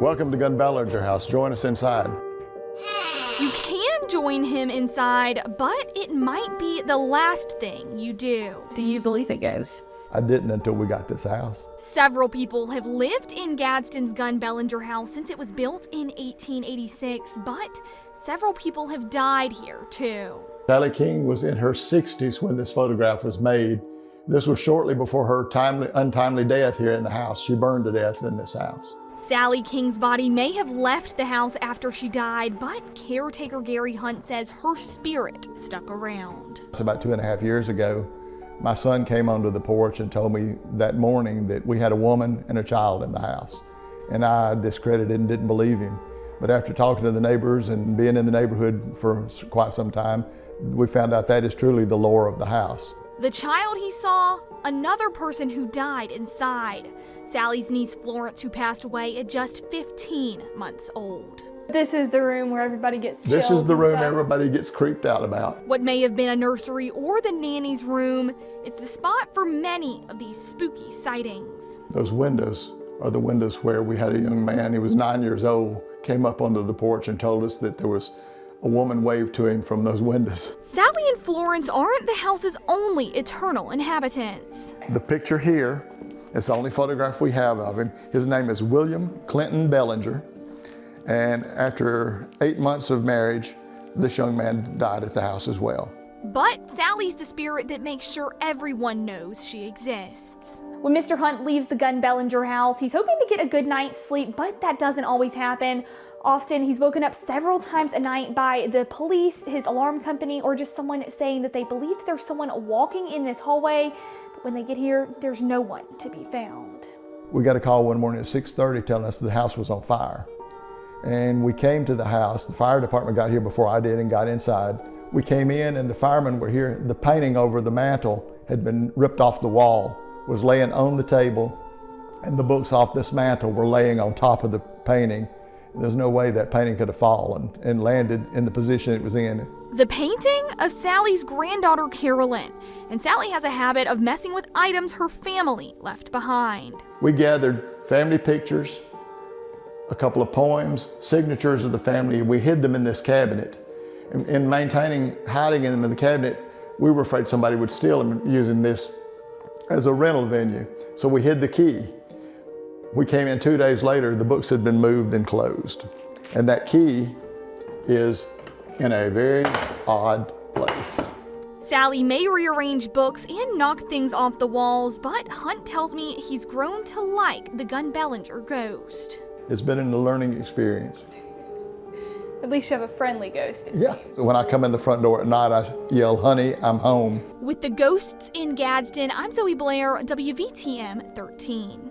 Welcome to Gunn-Bellenger house. Join us inside. You can join him inside, but it might be the last thing you do. Do you believe in ghosts? I didn't until we got this house. Several people have lived in Gadsden's Gunn-Bellenger house since it was built in 1886, but several people have died here too. Sally King was in her 60s when this photograph was made. This was shortly before her untimely death here in the house. She burned to death in this house. Sally King's body may have left the house after she died, but caretaker Gary Hunt says her spirit stuck around. It's about 2.5 years ago. My son came onto the porch and told me that morning that we had a woman and a child in the house. And I discredited and didn't believe him. But after talking to the neighbors and being in the neighborhood for quite some time, we found out that is truly the lore of the house. The child he saw, another person who died inside. Sally's niece Florence, who passed away at just 15 months old. This is the room where everybody gets chills. This is the room everybody gets creeped out about. What may have been a nursery or the nanny's room, it's the spot for many of these spooky sightings. Those windows are the windows where we had a young man, he was 9 years old, came up onto the porch and told us that there was a woman waved to him from those windows. Sally and Florence aren't the house's only eternal inhabitants. The picture here is the only photograph we have of him. His name is William Clinton Bellinger. And after 8 months of marriage, this young man died at the house as well. But Sally's the spirit that makes sure everyone knows she exists. When Mr. Hunt leaves the Gunn-Bellenger house, he's hoping to get a good night's sleep, but that doesn't always happen. Often he's woken up several times a night by the police, his alarm company, or just someone saying that they believe that there's someone walking in this hallway, but when they get here, there's no one to be found. We got a call one morning at 6:30 telling us the house was on fire. And we came to the house. The fire department got here before I did and got inside. We came in and the firemen were here. The painting over the mantle had been ripped off the wall, was laying on the table, and the books off this mantle were laying on top of the painting. There's no way that painting could have fallen and landed in the position it was in. The painting of Sally's granddaughter Carolyn, and Sally has a habit of messing with items her family left behind. We gathered family pictures, a couple of poems, signatures of the family, and we hid them in this cabinet. In hiding them in the cabinet, we were afraid somebody would steal them using this as a rental venue. So we hid the key. We came in 2 days later, the books had been moved and closed. And that key is in a very odd place. Sally may rearrange books and knock things off the walls, but Hunt tells me he's grown to like the Gunn-Bellenger ghost. It's been a learning experience. At least you have a friendly ghost. Yeah, so when I come in the front door at night, I yell, "Honey, I'm home." With the ghosts in Gadsden, I'm Zoe Blair, WVTM 13.